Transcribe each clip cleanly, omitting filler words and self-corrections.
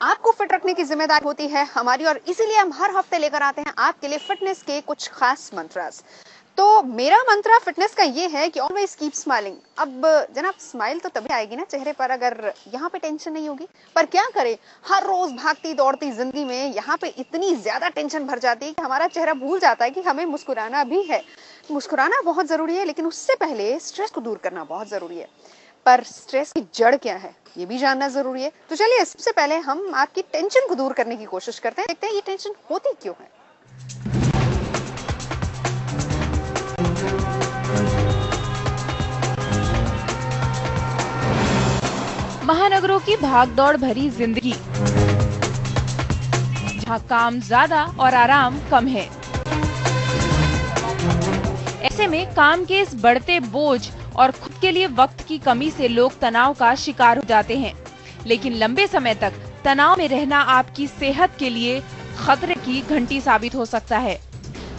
आपको फिट रखने की जिम्मेदारी होती है हमारी, और इसीलिए हम हर हफ्ते लेकर आते हैं आपके लिए फिटनेस के कुछ खास मंत्रास। तो मेरा मंत्र फिटनेस का ये है कि ऑलवेज कीप स्माइलिंग। अब जनाब, स्माइल तो तभी आएगी ना चेहरे पर अगर यहाँ पे टेंशन नहीं होगी। पर क्या करें, हर रोज भागती दौड़ती जिंदगी में यहाँ पे इतनी ज्यादा टेंशन भर जाती है कि हमारा चेहरा भूल जाता है कि हमें मुस्कुराना भी है। मुस्कुराना बहुत जरूरी है, लेकिन उससे पहले स्ट्रेस को दूर करना बहुत जरूरी है। पर स्ट्रेस की जड़ क्या है ये भी जानना जरूरी है। तो चलिए सबसे पहले हम आपकी टेंशन को दूर करने की कोशिश करते हैं, देखते हैं ये टेंशन होती क्यों है। महानगरों की भागदौड़ भरी जिंदगी, जहाँ काम ज्यादा और आराम कम है। ऐसे में काम के इस बढ़ते बोझ और खुद के लिए वक्त की कमी से लोग तनाव का शिकार हो जाते हैं। लेकिन लंबे समय तक तनाव में रहना आपकी सेहत के लिए खतरे की घंटी साबित हो सकता है।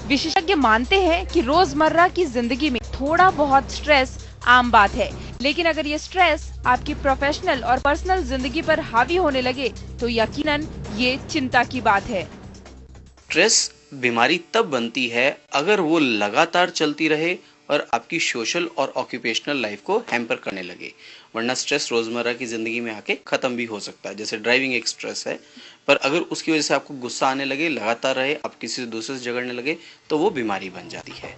विशेषज्ञ मानते हैं कि रोजमर्रा की जिंदगी में थोड़ा बहुत स्ट्रेस आम बात है, लेकिन अगर ये स्ट्रेस आपकी प्रोफेशनल और पर्सनल जिंदगी पर हावी होने लगे तो यकीनन ये चिंता की बात है। स्ट्रेस बीमारी तब बनती है अगर वो लगातार चलती रहे और आपकी सोशल और ऑक्यूपेशनल लाइफ को हैम्पर करने लगे। वरना स्ट्रेस रोजमर्रा की जिंदगी में आके खत्म भी हो सकता है। जैसे ड्राइविंग एक स्ट्रेस है, पर अगर उसकी वजह से आपको गुस्सा आने लगे, लगातार रहे, आप किसी से दूसरे से झगड़ने लगे, तो वो बीमारी बन जाती है।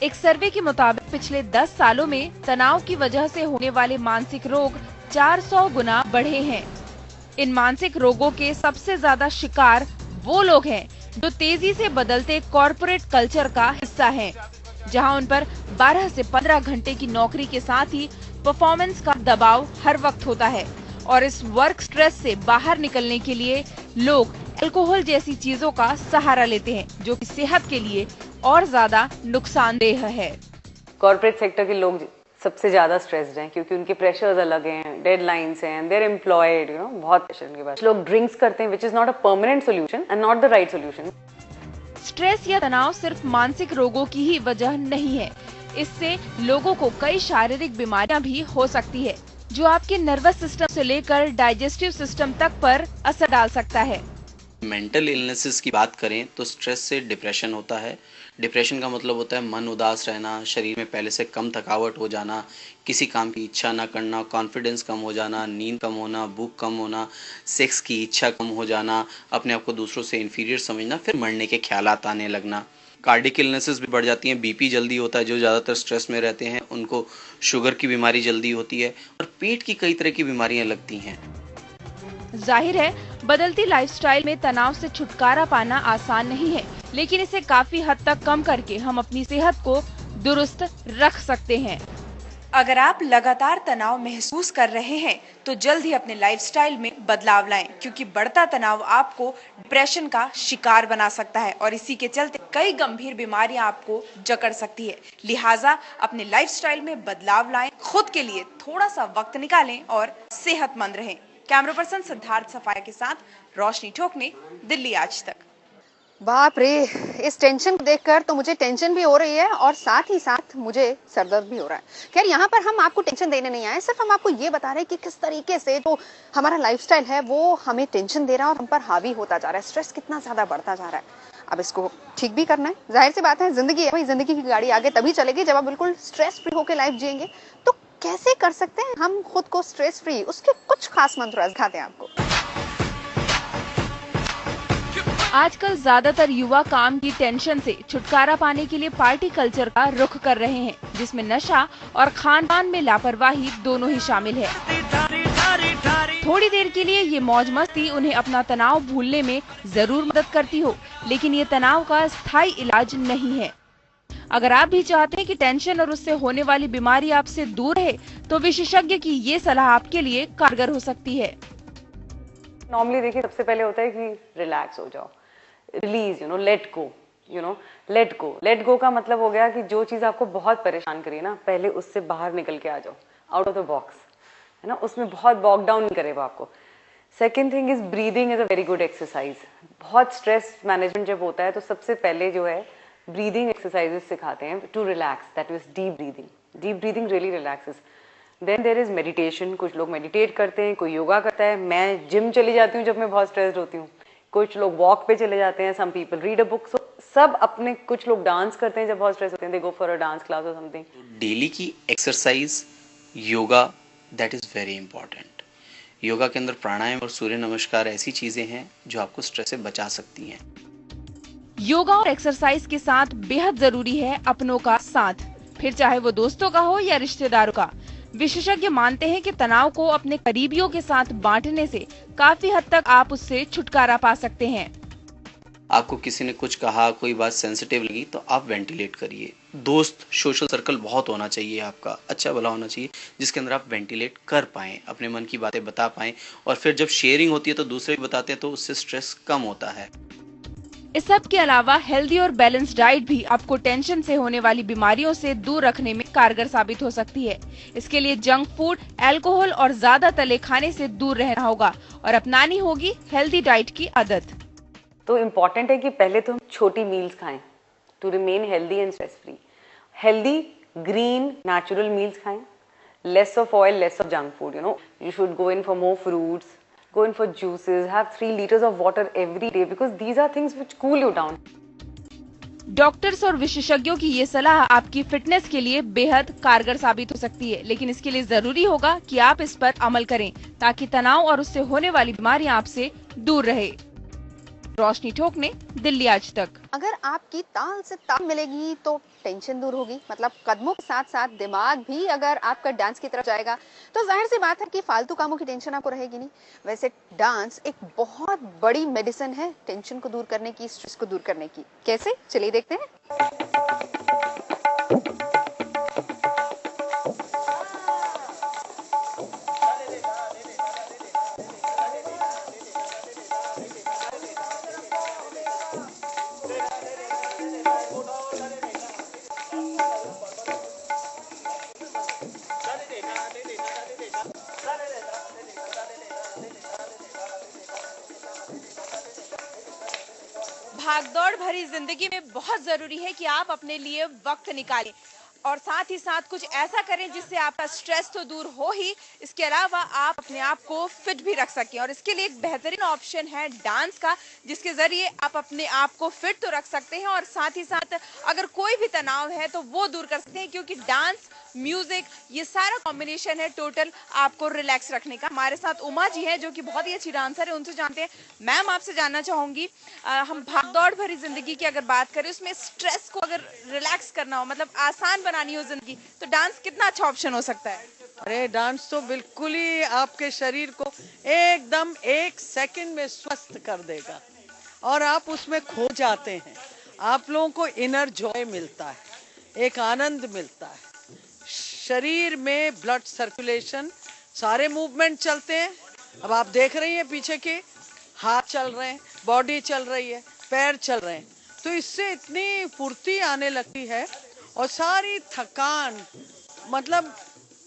एक सर्वे के मुताबिक पिछले 10 सालों में तनाव की वजह से होने वाले मानसिक रोग 400 गुना बढ़े हैं। इन मानसिक रोगों के सबसे ज्यादा शिकार वो लोग हैं जो तेजी से बदलते कॉरपोरेट कल्चर का हिस्सा हैं, जहां उन पर 12 से 15 घंटे की नौकरी के साथ ही परफॉर्मेंस का दबाव हर वक्त होता है। और इस वर्क स्ट्रेस से बाहर निकलने के लिए लोग अल्कोहल जैसी चीजों का सहारा लेते हैं, जो कि सेहत के लिए और ज्यादा नुकसानदेह है। कॉर्पोरेट सेक्टर के लोग सबसे ज्यादा स्ट्रेस्ड हैं क्योंकि उनके प्रेशर्स अलग हैं, डेडलाइंस हैं, देयर एम्प्लॉयड, बहुत प्रेशर उनके पास। लोग ड्रिंक्स करते हैं, which is not a permanent solution and not the right solution. Stress या तनाव सिर्फ मानसिक रोगों की ही वजह नहीं है। इससे लोगों को कई शारीरिक बीमारियां भी हो सकती है, जो आपके नर्वस सिस्टम से लेकर डाइजेस्टिव सिस्टम तक पर असर डाल सकता है। मेंटल इलनेसेस की बात करें तो स्ट्रेस से डिप्रेशन होता है। डिप्रेशन का मतलब होता है मन उदास रहना, शरीर में पहले से कम थकावट हो जाना, किसी काम की इच्छा ना करना, कॉन्फिडेंस कम हो जाना, नींद कम होना, भूख कम होना, सेक्स की इच्छा कम हो जाना, अपने आप को दूसरों से इन्फीरियर समझना, फिर मरने के ख्यालात आने लगना। कार्डिक इलनेसेस भी बढ़ जाती हैं, बीपी जल्दी होता है। जो ज़्यादातर स्ट्रेस में रहते हैं उनको शुगर की बीमारी जल्दी होती है और पेट की कई तरह की बीमारियां लगती हैं। जाहिर है, बदलती लाइफस्टाइल में तनाव से छुटकारा पाना आसान नहीं है, लेकिन इसे काफी हद तक कम करके हम अपनी सेहत को दुरुस्त रख सकते हैं। अगर आप लगातार तनाव महसूस कर रहे हैं तो जल्द ही अपने लाइफस्टाइल में बदलाव लाएं, क्योंकि बढ़ता तनाव आपको डिप्रेशन का शिकार बना सकता है और इसी के चलते कई गंभीर बीमारियां आपको जकड़ सकती है। लिहाजा अपने लाइफस्टाइल में बदलाव लाएं, खुद के लिए थोड़ा सा वक्त निकालें और सेहतमंद रहें। कैमरा पर्सन सिद्धार्थ सफाया के साथ रोशनी ठोकने, दिल्ली आज तक। बाप रे, इस टेंशन को देखकर तो मुझे टेंशन भी हो रही है और साथ ही साथ मुझे सरदर्द भी हो रहा है। खैर, यहाँ पर हम आपको टेंशन देने नहीं आए, सिर्फ हम आपको ये बता रहे हैं कि किस तरीके से जो हमारा लाइफस्टाइल है वो हमें टेंशन दे रहा है और हम पर हावी होता जा रहा है। स्ट्रेस कितना ज्यादा बढ़ता जा रहा है। अब इसको ठीक भी करना है। जाहिर सी बात है, जिंदगी है भाई, जिंदगी की गाड़ी आगे तभी चलेगी जब आप बिल्कुल स्ट्रेस फ्री होकर लाइफ जिएंगे। तो कैसे कर सकते हैं हम खुद को स्ट्रेस फ्री? उसके कुछ खास मंत्र दिखाते हैं आपको। आजकल ज्यादातर युवा काम की टेंशन से छुटकारा पाने के लिए पार्टी कल्चर का रुख कर रहे हैं, जिसमें नशा और खान-पान में लापरवाही दोनों ही शामिल है। थोड़ी देर के लिए ये मौज मस्ती उन्हें अपना तनाव भूलने में जरूर मदद करती हो, लेकिन ये तनाव का स्थायी इलाज नहीं है। अगर आप भी चाहते हैं कि टेंशन और उससे होने वाली बीमारी आपसे दूर रहे, तो विशेषज्ञ की ये सलाह आपके लिए कारगर हो सकती है। नॉर्मली देखिए, सबसे पहले होता है कि रिलैक्स हो जाओ, release, let go, let go का मतलब हो गया कि जो चीज आपको बहुत परेशान करी ना, पहले उससे बाहर निकल के आ जाओ, आउट ऑफ द बॉक्स, है ना। उसमें बहुत बॉक डाउन नहीं करेगा आपको। Second thing is breathing is a very good exercise. बहुत स्ट्रेस मैनेजमेंट जब होता है तो सबसे पहले जो है ब्रीदिंग एक्सरसाइजेस सिखाते हैं to relax, that is deep breathing. Deep breathing really relaxes. Then there is meditation, कुछ लोग मेडिटेट करते हैं, कोई योगा करता है, मैं जिम चली जाती हूँ जब मैं बहुत स्ट्रेस्ड होती हूँ, कुछ लोग वॉक पे चले जाते हैं, some people read a book, सब अपने, कुछ लोग डांस करते हैं जब बहुत स्ट्रेस होते हैं, they go for a dance class और समथिंग। डेली की exercise, yoga, that is very important. Yoga के अंदर प्राणायाम और सूर्य नमस्कार ऐसी चीज़ें हैं जो आपको स्ट्रेस से बचा सकती हैं। योगा और एक्सरसाइज के साथ बेहद जरूरी है अपनों का साथ, फिर चाहे वो दोस्तों का हो या रिश्तेदारों का। विशेषज्ञ मानते हैं कि तनाव को अपने करीबियों के साथ बांटने से काफी हद तक आप उससे छुटकारा पा सकते हैं। आपको किसी ने कुछ कहा, कोई बात सेंसिटिव लगी, तो आप वेंटिलेट करिए। दोस्त, सोशल सर्कल बहुत होना चाहिए आपका, अच्छा भला होना चाहिए, जिसके अंदर आप वेंटिलेट कर पाएं, अपने मन की बातें बता पाएं, और फिर जब शेयरिंग होती है तो दूसरे भी बताते हैं, तो उससे स्ट्रेस कम होता है। इस सब के अलावा हेल्दी और बैलेंस डाइट भी आपको टेंशन से होने वाली बीमारियों से दूर रखने में कारगर साबित हो सकती है। इसके लिए जंक फूड, अल्कोहल और ज्यादा तले खाने से दूर रहना होगा और अपनानी होगी हेल्दी डाइट की आदत। तो इम्पॉर्टेंट है कि पहले तो हम छोटी मील्स खाएं to remain healthy and stress free. Healthy green natural meals खाएं, less of oil, less of junk food, you should go in for more fruits, go in for juices, have 3 liters of water every day because these are things which cool you down. Doctors और विशेषज्ञों की ये सलाह आपकी fitness के लिए बेहद कारगर साबित हो सकती है, लेकिन इसके लिए जरूरी होगा कि आप इस पर अमल करें ताकि तनाव और उससे होने वाली बीमारियां आपसे दूर रहे। रोशनी ठोकने, दिल्ली आज तक। अगर आपकी ताल से ताल मिलेगी तो टेंशन दूर होगी, मतलब कदमों के साथ साथ दिमाग भी अगर आपका डांस की तरफ जाएगा तो जाहिर सी बात है कि फालतू कामों की टेंशन आपको रहेगी नहीं। वैसे डांस एक बहुत बड़ी मेडिसिन है टेंशन को दूर करने की, स्ट्रेस को दूर करने की। कैसे, चलिए देखते हैं। भागदौड़ भरी जिंदगी में बहुत जरूरी है कि आप अपने लिए वक्त निकालें और साथ ही साथ कुछ ऐसा करें जिससे आपका स्ट्रेस तो दूर हो ही, इसके अलावा आप अपने आप को फिट भी रख सकें। और इसके लिए एक बेहतरीन ऑप्शन है डांस का, जिसके जरिए आप अपने आप को फिट तो रख सकते हैं और साथ ही साथ अगर कोई भी तनाव है तो वो दूर कर सकते हैं, क्योंकि डांस, म्यूजिक, ये सारा कॉम्बिनेशन है टोटल आपको रिलैक्स रखने का। हमारे साथ उमा जी है जो कि बहुत ही अच्छी डांसर है, उनसे जानते हैं। मैम, आपसे जानना चाहूंगी, हम भागदौड़ भरी जिंदगी की अगर बात करें, उसमें स्ट्रेस को अगर रिलैक्स करना हो, मतलब आसान बनानी हो जिंदगी, तो डांस कितना अच्छा ऑप्शन हो सकता है? अरे डांस तो बिल्कुल ही आपके शरीर को एकदम 1 सेकंड में स्वस्थ कर देगा और आप उसमें खो जाते हैं। आप लोगों को इनर जॉय मिलता है, एक आनंद मिलता है, शरीर में ब्लड सर्कुलेशन, सारे मूवमेंट चलते हैं। अब आप देख रही हैं पीछे के हाथ चल रहे हैं, बॉडी चल रही है, पैर चल रहे हैं, तो इससे इतनी फुर्ती आने लगती है और सारी थकान, मतलब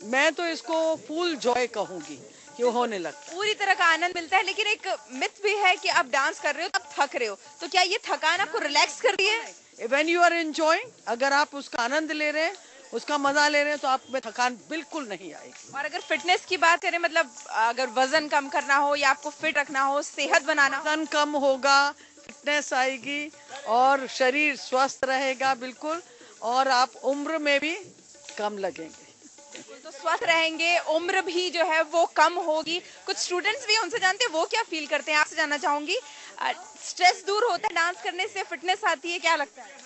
मैं तो इसको फुल जॉय कहूंगी कि होने लगता है, पूरी तरह का आनंद मिलता है। लेकिन एक मिथ भी है कि आप डांस कर रहे हो तब थक रहे हो, तो क्या ये थकान आपको रिलैक्स कर रही है? व्हेन यू आर एंजॉयिंग, अगर आप उसका आनंद ले रहे हैं, उसका मजा ले रहे हैं, तो आप में थकान बिल्कुल नहीं आएगी। और अगर फिटनेस की बात करें, मतलब अगर वजन कम करना हो या आपको फिट रखना हो, सेहत बनाना हो, वजन कम होगा, फिटनेस आएगी और शरीर स्वस्थ रहेगा बिल्कुल, और आप उम्र में भी कम लगेंगे। तो स्वस्थ रहेंगे, उम्र भी जो है वो कम होगी। कुछ स्टूडेंट्स भी उनसे जानते हैं वो क्या फील करते हैं, आपसे जानना चाहूंगी। स्ट्रेस दूर होता है डांस करने से, फिटनेस आती है, क्या लगता है?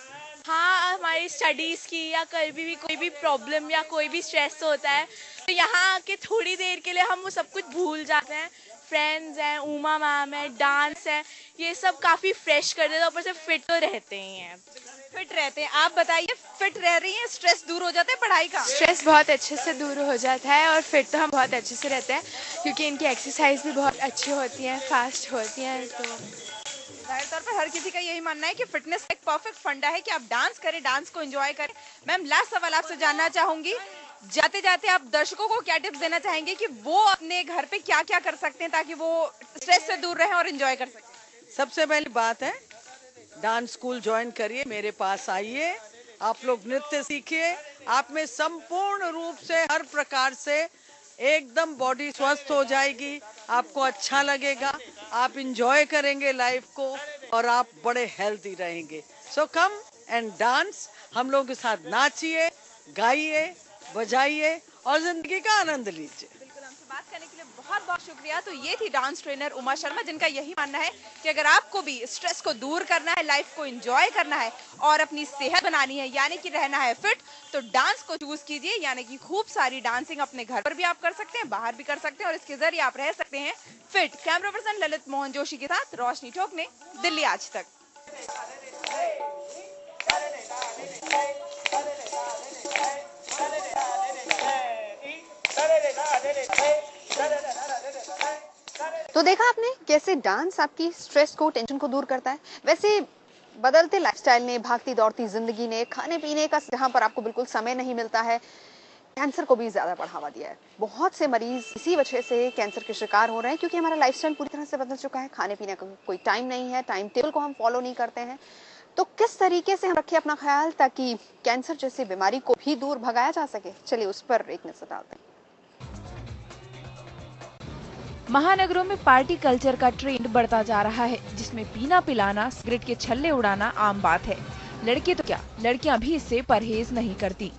हाँ, हमारी स्टडीज़ की या कभी भी कोई भी प्रॉब्लम या कोई भी स्ट्रेस होता है तो यहाँ आके थोड़ी देर के लिए हम वो सब कुछ भूल जाते हैं। फ्रेंड्स हैं, उमा मैम है, डांस है, ये सब काफ़ी फ्रेश कर देते हैं, ऊपर से फिट तो रहते ही हैं। फिट रहते हैं। आप बताइए, फिट रह रही हैं, स्ट्रेस दूर हो जाता है पढ़ाई का? स्ट्रेस बहुत अच्छे से दूर हो जाता है और फिट तो हम बहुत अच्छे से रहते हैं, क्योंकि इनकी एक्सरसाइज भी बहुत अच्छी होती है, फास्ट होती हैं। तो जाहिर तौर पर हर किसी का यही मानना है कि फिटनेस एक परफेक्ट फंडा है कि आप डांस करें, डांस को एंजॉय करें। मैम, लास्ट सवाल आपसे जानना चाहूंगी, जाते जाते आप दर्शकों को क्या टिप्स देना चाहेंगे कि वो अपने घर पे क्या क्या कर सकते हैं ताकि वो स्ट्रेस से दूर रहें और एंजॉय कर सकें? सबसे पहली बात है, डांस स्कूल ज्वाइन करिए, मेरे पास आइए, आप लोग नृत्य सीखिए, आप में संपूर्ण रूप से हर प्रकार से एकदम बॉडी स्वस्थ हो जाएगी, आपको अच्छा लगेगा, आप इंजॉय करेंगे लाइफ को और आप बड़े हेल्दी रहेंगे। सो कम एंड डांस, हम लोगों के साथ नाचिए, गाइए, बजाइए और जिंदगी का आनंद लीजिए। बिल्कुल, हमसे बात करने के लिए बहुत बहुत शुक्रिया। तो ये थी डांस ट्रेनर उमा शर्मा, जिनका यही मानना है कि अगर आपको भी स्ट्रेस को दूर करना है, लाइफ को एंजॉय करना है और अपनी सेहत बनानी है, यानी कि रहना है फिट, तो डांस को चूज कीजिए। यानी कि खूब सारी डांसिंग अपने घर पर भी आप कर सकते हैं, बाहर भी कर सकते हैं और इसके जरिए आप रह सकते हैं fit. Camera person Lalit Mohan Joshi के साथ रोशनी ठोकने, दिल्ली आज तक। तो देखा आपने कैसे डांस आपकी स्ट्रेस को, टेंशन को दूर करता है। वैसे बदलते लाइफस्टाइल ने, भागती दौड़ती जिंदगी ने, खाने पीने का जहां पर आपको बिल्कुल समय नहीं मिलता है, कैंसर को भी ज्यादा बढ़ावा दिया है। बहुत से मरीज इसी वजह से कैंसर के शिकार हो रहे हैं, क्योंकि हमारा लाइफस्टाइल पूरी तरह से बदल चुका है। खाने पीने का कोई टाइम नहीं है, टाइम टेबल को हम फॉलो नहीं करते हैं। तो किस तरीके से हम रखें अपना ख्याल ताकि कैंसर जैसी बीमारी को भी दूर भगाया जा सके, चलिए उस पर एक नजर डालते हैं। महानगरों में पार्टी कल्चर का ट्रेंड बढ़ता जा रहा है, जिसमें पीना पिलाना, सिगरेट के छल्ले उड़ाना आम बात है। लड़के तो क्या, लड़कियां भी इससे परहेज नहीं करती।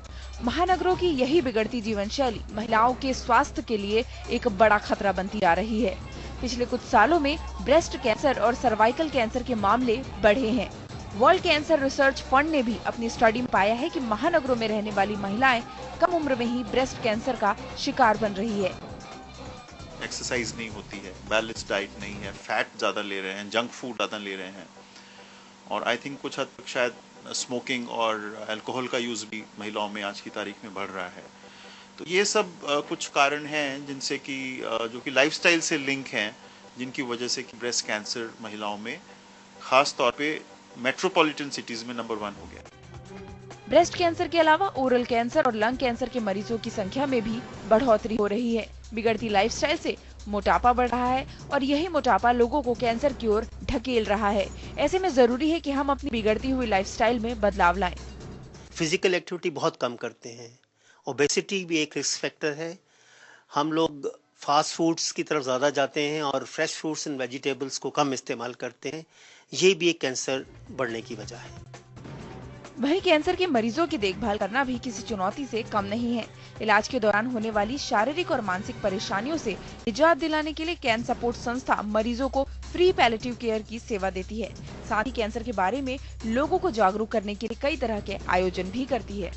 महानगरों की यही बिगड़ती जीवन शैली महिलाओं के स्वास्थ्य के लिए एक बड़ा खतरा बनती जा रही है। पिछले कुछ सालों में ब्रेस्ट कैंसर और सर्वाइकल कैंसर के मामले बढ़े हैं। वर्ल्ड कैंसर रिसर्च फंड ने भी अपनी स्टडी में पाया है कि महानगरों में रहने वाली महिलाएं कम उम्र में ही ब्रेस्ट कैंसर का शिकार बन रही है। एक्सरसाइज नहीं होती है, बैलेंस डाइट नहीं है, फैट ज़्यादा ले रहे हैं, जंक फूड ज़्यादा ले रहे हैं और आई थिंक कुछ हद तक शायद स्मोकिंग और अल्कोहल का यूज़ भी महिलाओं में आज की तारीख में बढ़ रहा है। तो ये सब कुछ कारण हैं जिनसे कि जो कि लाइफस्टाइल से लिंक हैं, जिनकी वजह से कि ब्रेस्ट कैंसर महिलाओं में खास तौर पे मेट्रोपॉलिटन सिटीज़ में नंबर 1 हो गया। ब्रेस्ट कैंसर के अलावा ओरल कैंसर और लंग कैंसर के मरीजों की संख्या में भी बढ़ोतरी हो रही है। बिगड़ती लाइफस्टाइल से मोटापा बढ़ रहा है और यही मोटापा लोगों को कैंसर की ओर ढकेल रहा है। ऐसे में जरूरी है कि हम अपनी बिगड़ती हुई लाइफस्टाइल में बदलाव लाएं। फिजिकल एक्टिविटी बहुत कम करते हैं, ओबेसिटी भी एक रिस्क फैक्टर है। हम लोग फास्ट फूड्स की तरफ ज़्यादा जाते हैं और फ्रेश फ्रूट्स एंड वेजिटेबल्स को कम इस्तेमाल करते हैं, ये भी एक कैंसर बढ़ने की वजह है। वहीं कैंसर के मरीजों की देखभाल करना भी किसी चुनौती से कम नहीं है। इलाज के दौरान होने वाली शारीरिक और मानसिक परेशानियों से निजात दिलाने के लिए कैंसर सपोर्ट संस्था मरीजों को फ्री पैलेटिव केयर की सेवा देती है। साथ ही कैंसर के बारे में लोगों को जागरूक करने के लिए कई तरह के आयोजन भी करती है।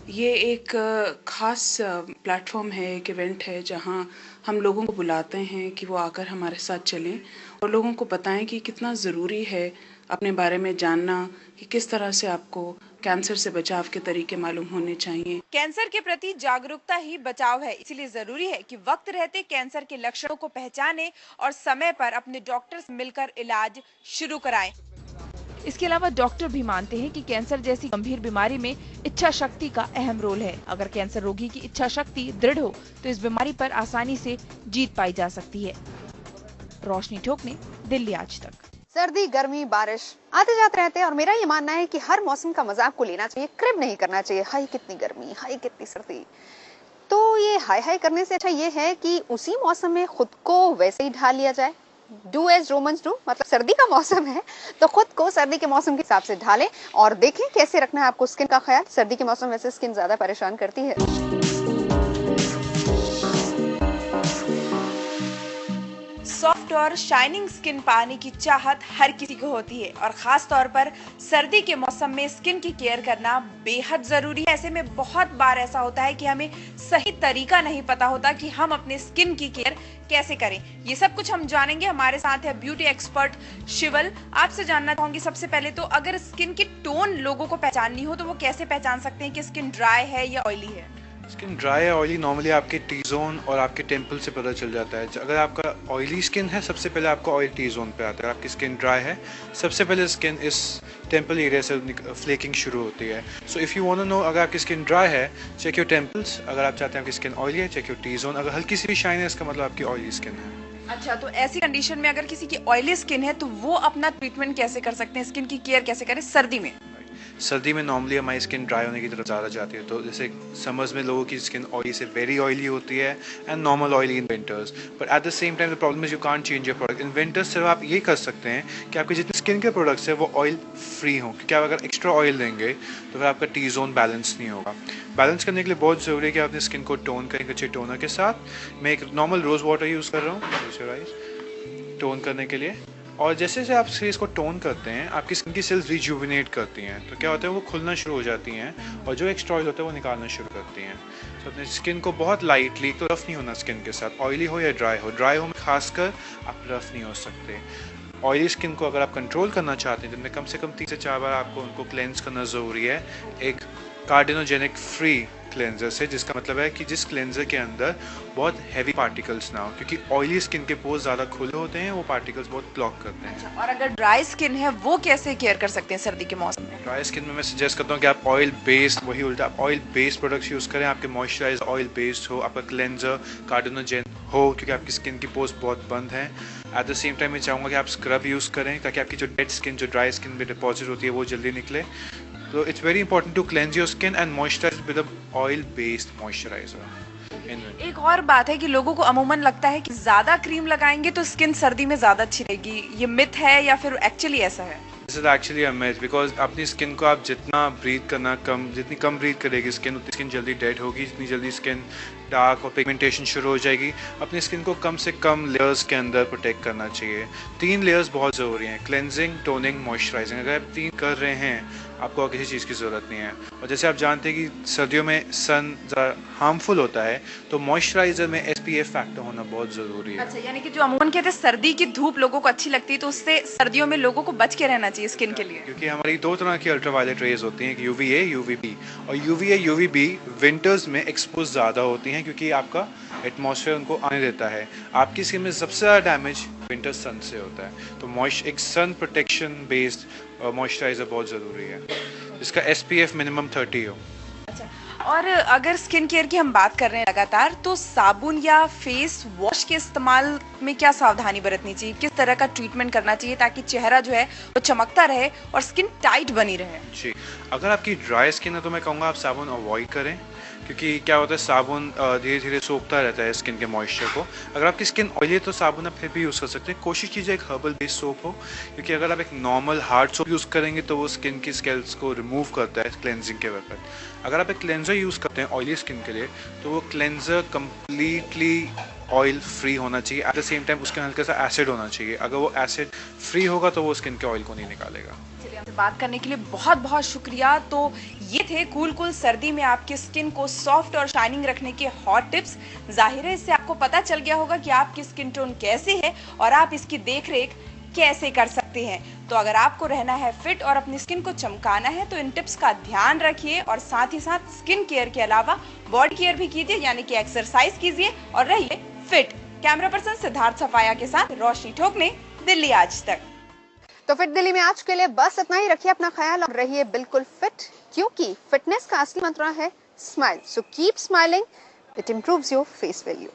ये एक खास प्लेटफॉर्म है, एक इवेंट है जहां हम लोगों को बुलाते हैं कि वो आकर हमारे साथ चलें और लोगों को बताएं कि कितना ज़रूरी है अपने बारे में जानना, कि किस तरह से आपको कैंसर से बचाव के तरीके मालूम होने चाहिए। कैंसर के प्रति जागरूकता ही बचाव है, इसलिए जरूरी है कि वक्त रहते कैंसर के लक्षणों को पहचानें और समय पर अपने डॉक्टर से मिलकर इलाज शुरू कराएं। इसके अलावा डॉक्टर भी मानते हैं कि कैंसर जैसी गंभीर बीमारी में इच्छा शक्ति का अहम रोल है। अगर कैंसर रोगी की इच्छा शक्ति दृढ़ हो तो इस बीमारी पर आसानी से जीत पाई जा सकती है। रोशनी ठोकने, दिल्ली आज तक। सर्दी, गर्मी, बारिश आते जाते रहते हैं और मेरा ये मानना है कि हर मौसम का मजा आपको लेना चाहिए, क्रिब नहीं करना चाहिए। हाय कितनी गर्मी, हाय कितनी सर्दी। तो ये हाय हाय करने से अच्छा ये है कि उसी मौसम में खुद को वैसे ही ढाल लिया जाए। डू एज रोमन्स डू, मतलब सर्दी का मौसम है तो खुद को सर्दी के मौसम के हिसाब से ढालें और देखें कैसे रखना है आपको स्किन का ख्याल। सर्दी के मौसम वैसे स्किन ज्यादा परेशान करती है। सॉफ्ट और शाइनिंग स्किन पाने की चाहत हर किसी को होती है और खास तौर पर सर्दी के मौसम में स्किन की केयर करना बेहद जरूरी है। ऐसे में बहुत बार ऐसा होता है कि हमें सही तरीका नहीं पता होता कि हम अपने स्किन की केयर कैसे करें। ये सब कुछ हम जानेंगे। हमारे साथ है ब्यूटी एक्सपर्ट शिवल। आपसे जानना चाहूंगी सबसे पहले तो अगर स्किन की टोन लोगों को पहचाननी हो तो वो कैसे पहचान सकते हैं कि स्किन ड्राई है या ऑयली है? स्किन ड्राई या ऑयली नॉर्मली आपके टी जोन और आपके टेम्पल से पता चल जाता है। अगर आपका ऑयली स्किन है सबसे पहले आपका ऑयल टी जोन पे आता है। आपकी स्किन ड्राई है सबसे पहले स्किन इस टेम्पल एरिया से फ्लेकिंग शुरू होती है। So if you want to know अगर आपकी स्किन ड्राई है चेक योर टेम्पल्स। अगर आप चाहते हैं आपकी स्किन ऑयली है चेक योर टी जोन। अगर हल्की सी भी शाइन है इसका मतलब आपकी ऑयली स्किन है। अच्छा, तो ऐसी कंडीशन में अगर किसी की ऑयली स्किन है तो वो अपना ट्रीटमेंट कैसे कर सकते हैं, स्किन की केयर कैसे करें सर्दी में? सर्दी में नॉर्मली हमारी स्किन ड्राई होने की तरफ ज़्यादा जाती है, तो जैसे समर्स में लोगों की स्किन ऑयली से वेरी ऑयली होती है and normal oily in winters, but at the same time the problem is you can't change your product in winters. सिर्फ आप ये कर सकते हैं कि आपके जितने स्किन के प्रोडक्ट्स हैं वो ऑयल फ्री हों, क्योंकि आप अगर एक्स्ट्रा ऑयल देंगे तो फिर आपका टी जोन बैलेंस नहीं होगा। बैलेंस करने के लिए बहुत ज़रूरी है कि आप अपनी स्किन को टोन करें अच्छे टोनर के साथ। मैं एक नॉर्मल रोज़ वाटर यूज़ कर रहा हूँ टोन करने के लिए, और जैसे जैसे आप फेस को टोन करते हैं आपकी स्किन की सेल्स रिजुविनेट करती हैं, तो क्या होता है वो खुलना शुरू हो जाती हैं और जो एक्स्ट्रा ऑयल होता है वो निकालना शुरू करती हैं। तो अपने स्किन को बहुत लाइटली, तो रफ़ नहीं होना स्किन के साथ, ऑयली हो या ड्राई हो में खासकर आप रफ़ नहीं हो सकते। ऑयली स्किन को अगर आप कंट्रोल करना चाहते हैं दिन में कम से कम 3 से 4 बार आपको उनको क्लेंस करना ज़रूरी है एक कार्डिनोजेनिक फ्री क्लेंजर से, जिसका मतलब है कि जिस क्लेंजर के अंदर बहुत हैवी पार्टिकल्स ना हो, क्योंकि ऑयली स्किन के पोर्स ज़्यादा खुले होते हैं, वो पार्टिकल्स बहुत ब्लॉक करते हैं। और अगर ड्राई स्किन है वो कैसे केयर कर सकते हैं सर्दी के मौसम में? ड्राई स्किन में मैं सजेस्ट करता हूँ कि आप ऑयल बेस्ड, वही उल्टा आप ऑयल बेस्ड प्रोडक्ट्स यूज़ करें, आपके मॉइस्चराइजर ऑयल बेस्ड हो, आपका क्लेंजर कार्डिनोजेन हो, क्योंकि आपकी स्किन की पोर्स बहुत बंद हैं। एट द सेम टाइम मैं चाहूँगा कि आप स्क्रब यूज़ करें ताकि आपकी जो डेड स्किन, जो ड्राई स्किन में डिपॉजिट होती है वो जल्दी निकले। So it's very important to cleanse your skin and moisturize with a oil-based moisturizer. एक और बात है कि लोगों को अमूमन लगता है कि ज्यादा क्रीम लगाएंगे तो स्किन सर्दी में ज्यादा अच्छी रहेगी, ये मिथ है या फिर एक्चुअली ऐसा है? This is actually a myth because अपनी स्किन को आप जितना ब्रीथ करना जितनी कम ब्रीथ करेगी स्किन, उतनी स्किन जल्दी डेड होगी, जितनी जल्दी स्किन डार्क और पिगमेंटेशन शुरू हो जाएगी। अपनी स्किन को कम से कम लेयर्स के अंदर प्रोटेक्ट करना चाहिए। 3 लेयर्स बहुत ज़रूरी हैं, क्लेंजिंग, टोनिंग, मॉइस्चराइजिंग। अगर आप 3 कर रहे हैं आपको किसी चीज़ की ज़रूरत नहीं है। और जैसे आप जानते हैं कि सर्दियों में सन ज़रा हार्मफुल होता है, तो मॉइस्चराइजर में SPF फैक्टर होना बहुत ज़रूरी है। अच्छा, यानी कि जो अमूमन कहते हैं सर्दी की धूप लोगों को अच्छी लगती है, तो उससे सर्दियों में लोगों को बच के रहना चाहिए स्किन के लिए, क्योंकि हमारी 2 तरह की अल्ट्रावायलेट रेज होती हैं, UVA, UVB। और UVA, UVB विंटर्स में एक्सपोज ज़्यादा होती हैं क्योंकि आपका एटमॉस्फेयर उनको आने देता है। आपकी स्किन में सबसे ज़्यादा डैमेज विंटर सन से होता है, तो एक सन प्रोटेक्शन बेस्ड मॉइस्चराइजर बहुत ज़रूरी है जिसका SPF मिनिमम 30 हो। अच्छा, और अगर स्किन केयर की हम बात कर रहे हैं लगातार, तो साबुन या फेस वॉश के इस्तेमाल में क्या सावधानी बरतनी चाहिए, किस तरह का ट्रीटमेंट करना चाहिए ताकि चेहरा जो है वो चमकता रहे और स्किन टाइट बनी रहे? जी, अगर आपकी ड्राई स्किन है तो मैं कहूँगा आप साबुन अवॉइड करें, क्योंकि क्या होता है साबुन धीरे धीरे सोखता रहता है स्किन के मॉइस्चर को। अगर आपकी स्किन ऑयली है तो साबुन आप फिर भी यूज़ कर सकते हैं। कोशिश कीजिए एक हर्बल बेस्ड सोप हो, क्योंकि अगर आप एक नॉर्मल हार्ड सोप यूज़ करेंगे तो वो स्किन की स्केल्स को रिमूव करता है क्लेंजिंग के वक्त। अगर आप एक क्लेंजर यूज़ करते हैं ऑयली स्किन के लिए तो वो क्लेंजर कम्प्लीटली ऑयल फ्री होना चाहिए। एट द सेम टाइम उसके हल्का सा एसिड होना चाहिए। अगर वो एसिड फ्री होगा तो वो स्किन के ऑयल को नहीं निकालेगा। चलिए, आपसे बात करने के लिए बहुत बहुत शुक्रिया। तो ये थे कूल सर्दी में आपकी स्किन को सॉफ्ट और शाइनिंग रखने के हॉट टिप्स। जाहिर है इससे आपको पता चल गया होगा कि आपकी स्किन टोन कैसी है और आप इसकी देखरेख कैसे कर सकते हैं। तो अगर आपको रहना है फिट और अपनी स्किन को चमकाना है तो इन टिप्स का ध्यान रखिए और साथ ही साथ स्किन केयर के अलावा बॉडी केयर भी कीजिए, यानी कि एक्सरसाइज कीजिए और रहिए फिट। कैमरा पर्सन सिद्धार्थ सफाया के साथ रोशनी ठोकने, दिल्ली आज तक। तो फिट दिल्ली में आज के लिए बस इतना ही। रखिए अपना ख्याल और रहिए बिल्कुल फिट, क्योंकि फिटनेस का असली मंत्र है smile. So keep smiling, it improves your face value.